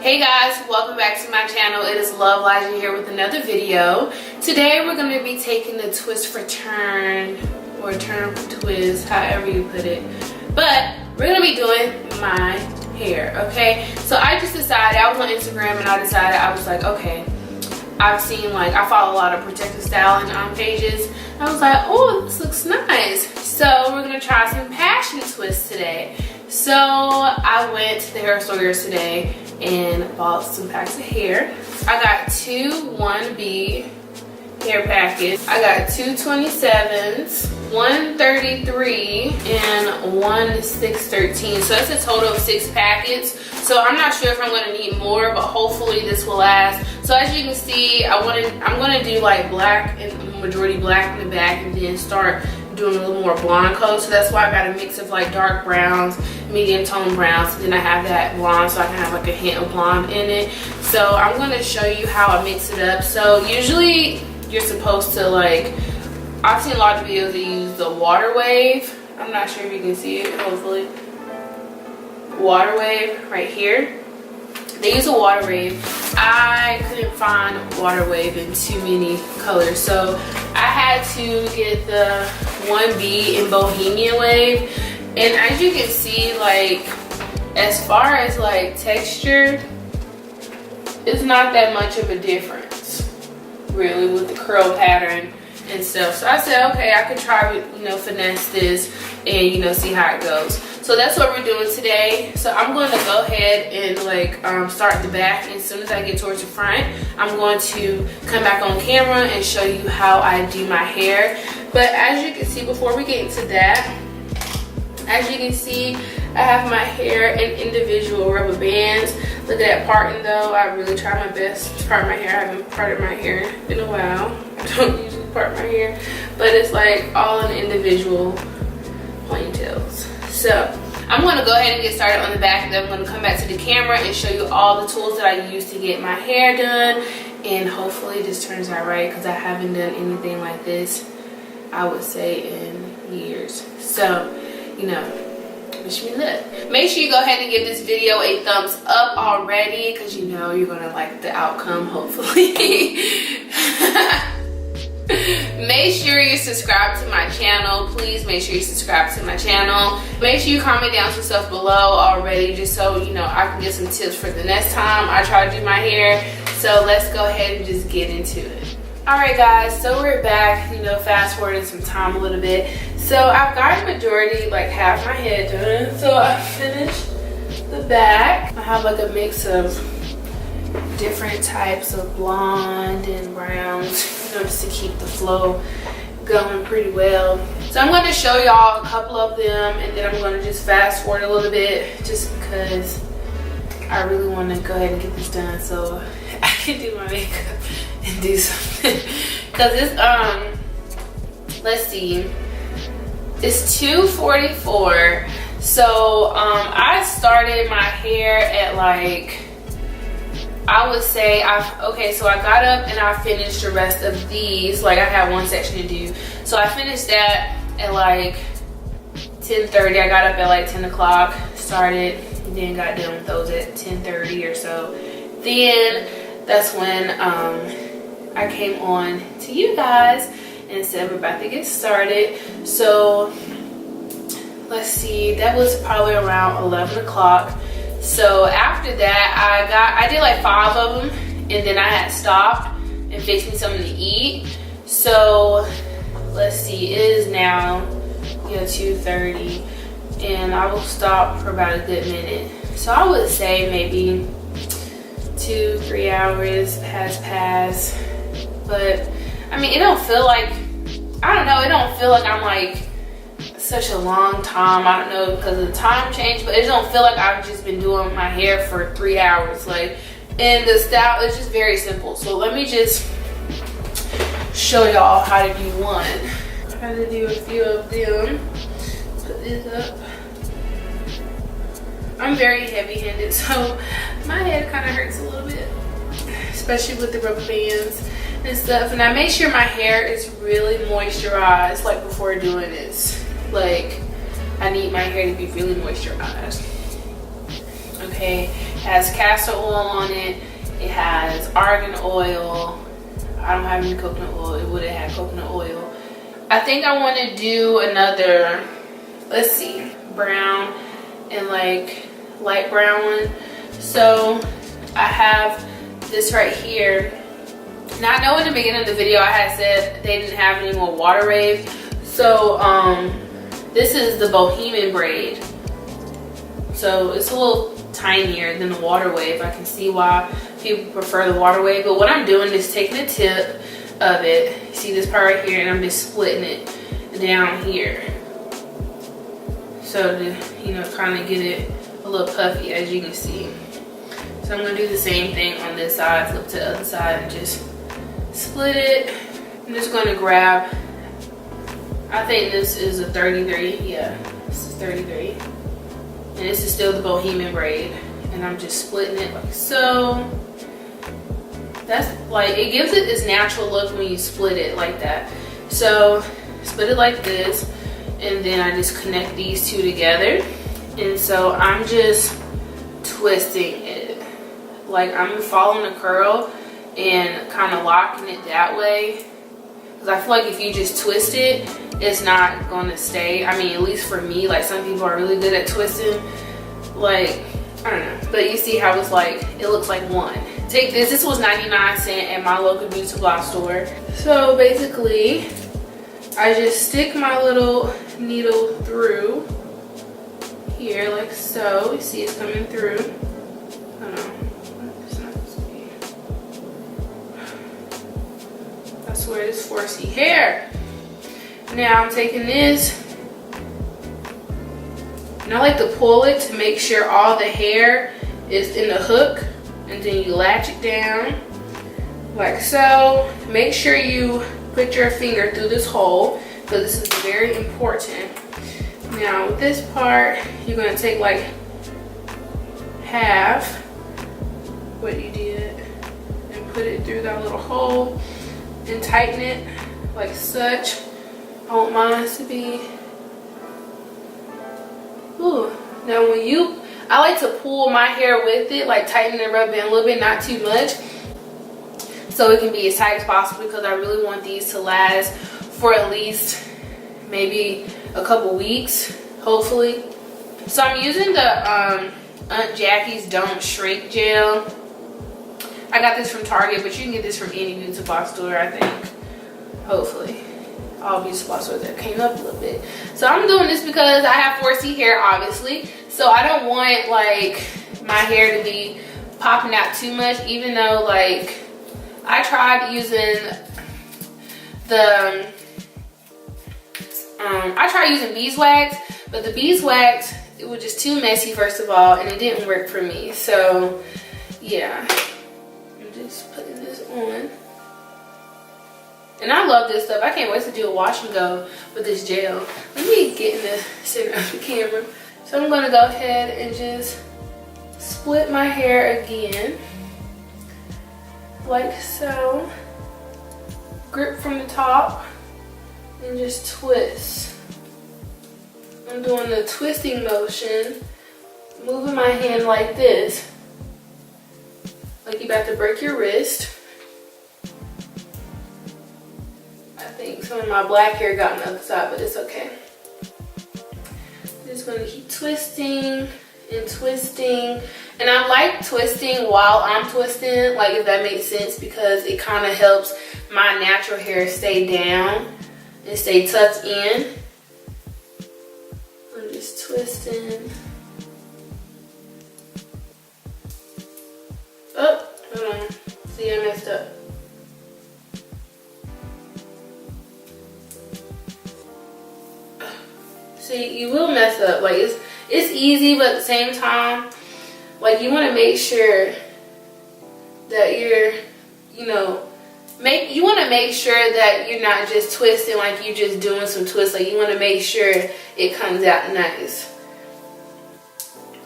Hey guys, welcome back to my channel. It is Love Elijah here with another video. Today we're going to be taking the twist for turn, or turn for twist, however you put it. But we're going to be doing my hair, okay? So I just decided, I was on Instagram and I decided, I was like, okay, I've seen, like, I follow a lot of protective styling pages. I was like, oh, this looks nice. So we're going to try some passion twists today. So I went to the hair store yesterday and bought some packs of hair. I got two 1B hair packets. I got two 27s, one 33, and one 613. So that's a total of 6 packets. So I'm not sure if I'm going to need more, but hopefully this will last. So as you can see, I'm going to do like black and majority black in the back, and then start doing a little more blonde color. So that's why I got a mix of like dark browns, medium tone browns, and then I have that blonde so I can have like a hint of blonde in it. So I'm going to show you how I mix it up. So usually you're supposed to, like, I've seen a lot of videos that use the water wave. I'm not sure if you can see it, hopefully. Water wave right here. They use a water wave. I couldn't find water wave in too many colors, so I had to get the 1B in Bohemian Wave. And as you can see, like, as far as like texture, it's not that much of a difference really with the curl pattern and stuff. So I said, okay, I could try, you know, finesse this and, you know, see how it goes. So that's what we're doing today. So I'm going to go ahead and like start the back, and as soon as I get towards the front, I'm going to come back on camera and show you how I do my hair. But as you can see, before we get into that, as you can see, I have my hair in individual rubber bands. Look at that parting though. I really try my best to part my hair. I haven't parted my hair in a while. I don't usually part my hair, but it's like all in individual ponytails. So I'm going to go ahead and get started on the back, and then I'm going to come back to the camera and show you all the tools that I use to get my hair done. And hopefully this turns out right, because I haven't done anything like this, I would say, in years. So, you know, wish me luck. Make sure you go ahead and give this video a thumbs up already, because you know you're going to like the outcome, hopefully. Make sure you subscribe to my channel. Please make sure you subscribe to my channel. Make sure you comment down some stuff below already, just so you know I can get some tips for the next time I try to do my hair. So let's go ahead and just get into it. Alright guys, so we're back, you know, fast forwarding some time a little bit. So I've got a majority, like half my head done. So I finished the back. I have like a mix of different types of blonde and browns, you know, just to keep the flow going pretty well. So I'm going to show y'all a couple of them, and then I'm going to just fast forward a little bit, just because I really want to go ahead and get this done so I can do my makeup and do something. Because it's let's see, it's 2:44. So I started my hair at like, I would say, so I got up and I finished the rest of these. Like, I had one section to do, so I finished that at like 10:30. I got up at like 10 o'clock, started, and then got done with those at 10:30 or so. Then that's when I came on to you guys and said we're about to get started. So let's see, that was probably around 11 o'clock. So after that, I did like 5 of them, and then I had stopped and fixed me something to eat. So let's see, it is now, you know, 2:30, and I will stop for about a good minute. So I would say maybe 2-3 hours has passed. But I mean, it don't feel like, I don't know, it don't feel like I'm like such a long time. I don't know, because of the time change, but it don't feel like I've just been doing my hair for 3 hours. Like, and the style is just very simple. So let me just show y'all how to do one. How to do a few of them. Put this up. I'm very heavy-handed, so my head kind of hurts a little bit, especially with the rubber bands and stuff. And I make sure my hair is really moisturized, like, before doing this. Like, I need my hair to be really moisturized. Okay, has castor oil on it. It has argan oil. I don't have any coconut oil. It would have had coconut oil. I think I want to do another, let's see, brown and like light brown one. So I have this right here. Now I know in the beginning of the video I had said they didn't have any more water waves. So this is the Bohemian braid. So it's a little tinier than the water wave. I can see why people prefer the water wave. But what I'm doing is taking the tip of it. You see this part right here, and I'm just splitting it down here. So to, you know, kind of get it a little puffy, as you can see. So I'm gonna do the same thing on this side, flip to the other side and just split it. I'm just gonna grab, I think this is a 30-30, yeah, this is 30-30. And this is still the Bohemian braid. And I'm just splitting it like so. That's like, it gives it this natural look when you split it like that. So split it like this, and then I just connect these two together. And so I'm just twisting it. Like I'm following the curl and kind of locking it that way. Because I feel like if you just twist it, it's not going to stay. I mean, at least for me, like some people are really good at twisting. Like, I don't know. But you see how it's like, it looks like one. Take this. This was 99 cents at my local beauty supply store. So basically, I just stick my little needle through here like so. You see it's coming through. I don't know. It's not supposed to be. I swear this 4C hair. Now I'm taking this, and I like to pull it to make sure all the hair is in the hook, and then you latch it down like so. Make sure you put your finger through this hole, because this is very important. Now with this part, you're going to take like half what you did and put it through that little hole and tighten it like such. I want mine to be, ooh. Now when you, I like to pull my hair with it, like tighten and rub it a little bit, not too much, so it can be as tight as possible, because I really want these to last for at least maybe a couple weeks, hopefully. So I'm using the Aunt Jackie's Don't Shrink gel. I got this from Target, but you can get this from any beauty supply store, I think, hopefully. All beauty supply stores that came up a little bit. So I'm doing this because I have 4C hair, obviously. So I don't want like my hair to be popping out too much, even though like I tried using the I tried using beeswax, but the beeswax, it was just too messy, first of all, and it didn't work for me. So yeah, I'm just putting this on. And I love this stuff. I can't wait to do a wash and go with this gel. Let me get in the center of the camera. So I'm going to go ahead and just split my hair again. Like so. Grip from the top and just twist. I'm doing the twisting motion, moving my hand like this. Like you're about to break your wrist. I think some of my black hair got on the other side, but it's okay. Just gonna keep twisting and twisting. And I like twisting while I'm twisting, like if that makes sense, because it kind of helps my natural hair stay down and stay tucked in. I'm just twisting. Oh, hold on. See, I messed up. See, you will mess up. Like it's easy, but at the same time, like you want to make sure that you're, you know, you want to make sure that you're not just twisting like you're just doing some twists. Like you want to make sure it comes out nice.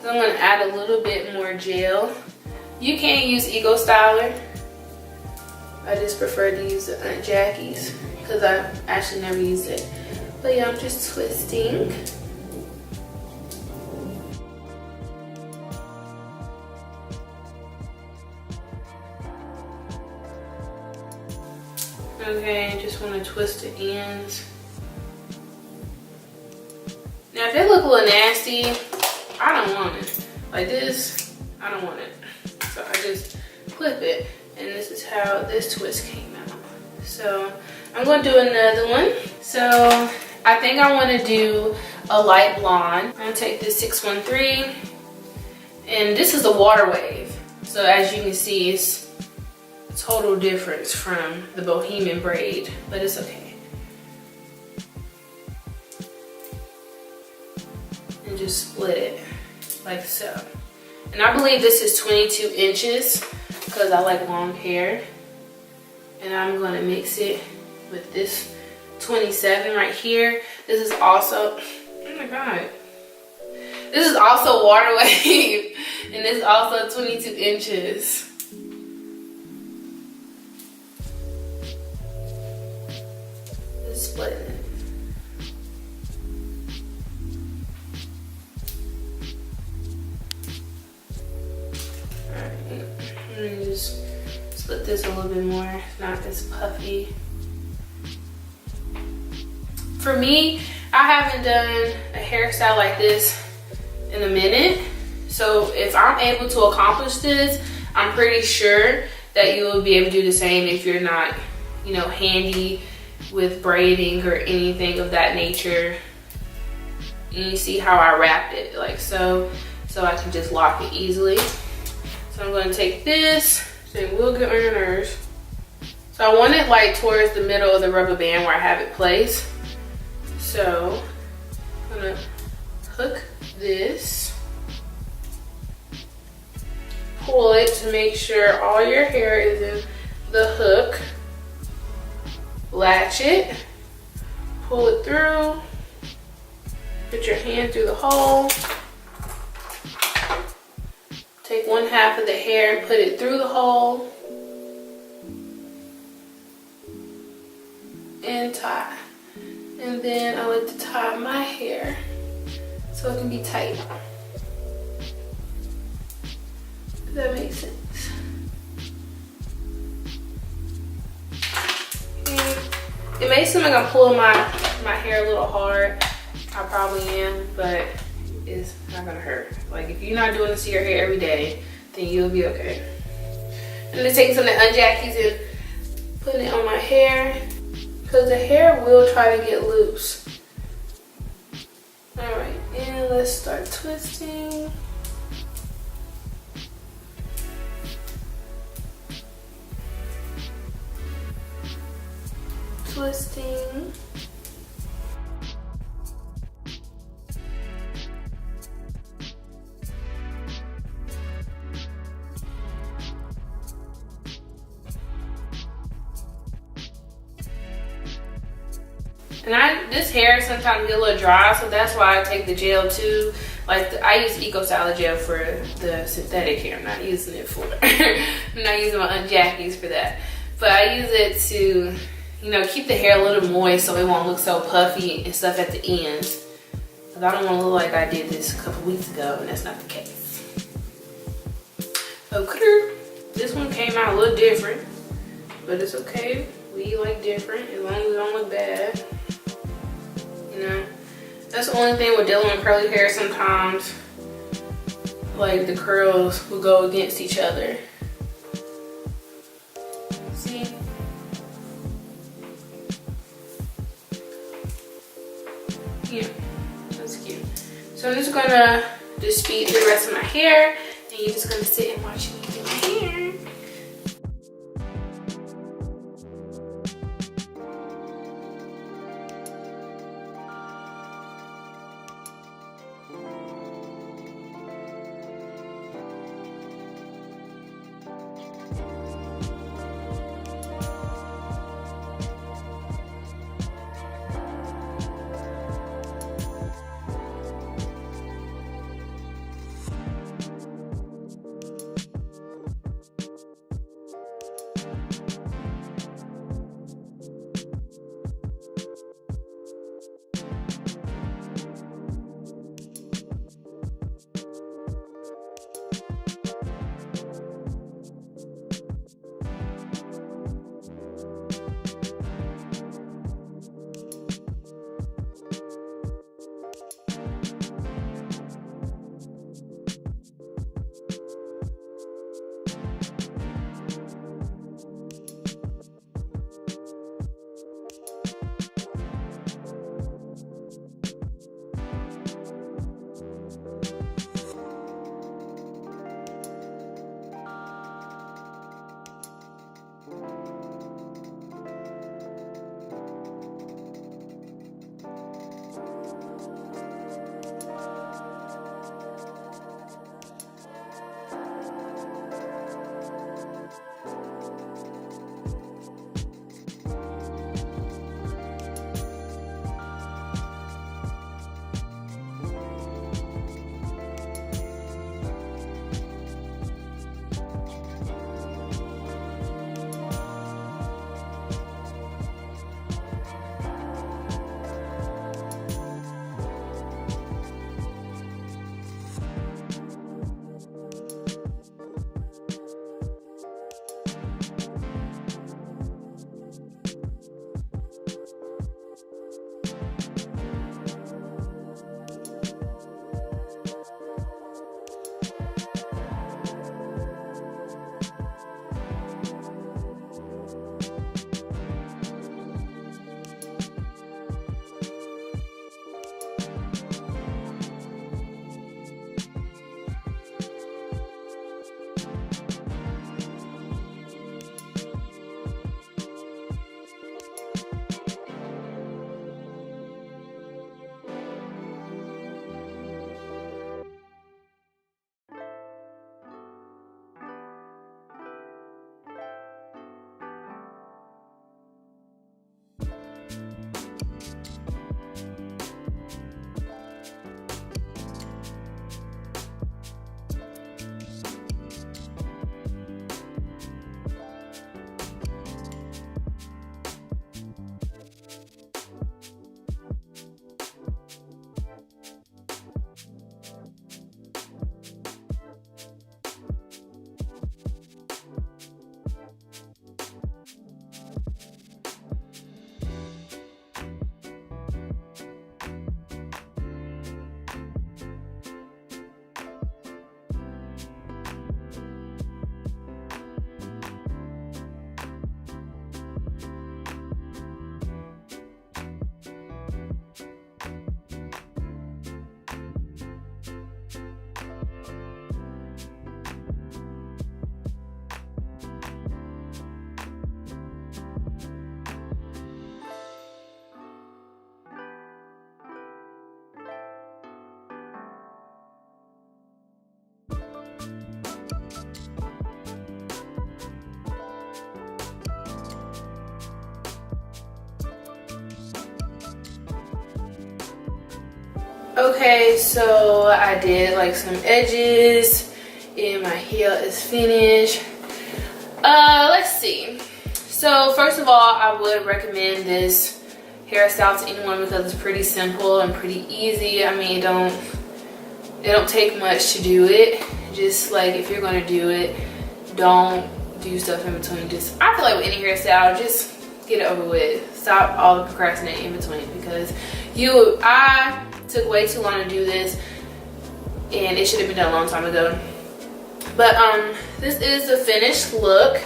So I'm going to add a little bit more gel. You can use Ego Styler. I just prefer to use the Aunt Jackie's because I actually never used it. But yeah, I'm just twisting. Okay, just want to twist the ends. Now if they look a little nasty, I don't want it. Like this, I don't want it. So I just clip it, and this is how this twist came out. So I'm going to do another one. So I think I want to do a light blonde. I'm going to take this 613, and this is the Water Wave. So as you can see, it's a total difference from the Bohemian braid, but it's okay. And just split it like so. And I believe this is 22 inches because I like long hair. And I'm going to mix it with this 27 right here. This is also, oh my God. This is also Water Wave. And this is also 22 inches. Just splitting it. Alright, let me just split this a little bit more, not this puffy. For me, I haven't done a hairstyle like this in a minute. So if I'm able to accomplish this, I'm pretty sure that you will be able to do the same if you're not, you know, handy with braiding or anything of that nature. And you see how I wrapped it like so I can just lock it easily. So I'm going to take this, so it will get on your nerves. So I want it like towards the middle of the rubber band where I have it placed. So I'm going to hook this, pull it to make sure all your hair is in the hook, latch it, pull it through, put your hand through the hole, take 1/2 of the hair and put it through the hole, and tie. And then I like to tie my hair so it can be tight. Does that make sense? And it may seem like I'm pulling my hair a little hard. I probably am, but it's not gonna hurt. Like if you're not doing this to your hair every day, then you'll be okay. I'm gonna take some of the unjackies and putting it on my hair, because the hair will try to get loose. All right, and let's start twisting. Twisting. And this hair sometimes get a little dry, so that's why I take the gel too. Like I use Eco Styler gel for the synthetic hair. I'm not using it for I'm not using my unjackies for that. But I use it to, you know, keep the hair a little moist so it won't look so puffy and stuff at the ends. Because I don't want to look like I did this a couple weeks ago, and that's not the case. Okay, this one came out a little different, but it's okay. We like different as long as it don't look bad. You know, that's the only thing with dealing with curly hair. Sometimes, like the curls will go against each other. See? Yeah, that's cute. So I'm just gonna just speed through the rest of my hair, and you're just gonna sit and watch me do my hair. Okay, so I did like some edges and my hair is finished. Let's see. So first of all, I would recommend this hairstyle to anyone because it's pretty simple and pretty easy. I mean, it don't take much to do it. Just like if you're gonna do it, don't do stuff in between. Just, I feel like with any hairstyle, just get it over with. Stop all the procrastinating in between, because I took way too long to do this and it should have been done a long time ago. But this is the finished look.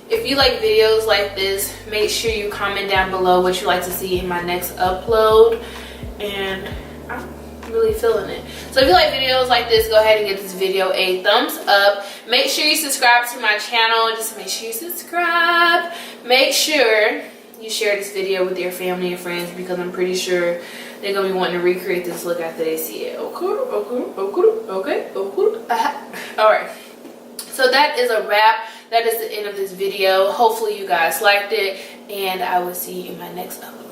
If you like videos like this, make sure you comment down below what you'd like to see in my next upload, and I'm really feeling it. So if you like videos like this, go ahead and give this video a thumbs up. Make sure you subscribe to my channel. Just make sure you subscribe. Make sure you share this video with your family and friends, because I'm pretty sure they're gonna be wanting to recreate this look after they see it. Okay. All right. So that is a wrap. That is the end of this video. Hopefully you guys liked it, and I will see you in my next upload.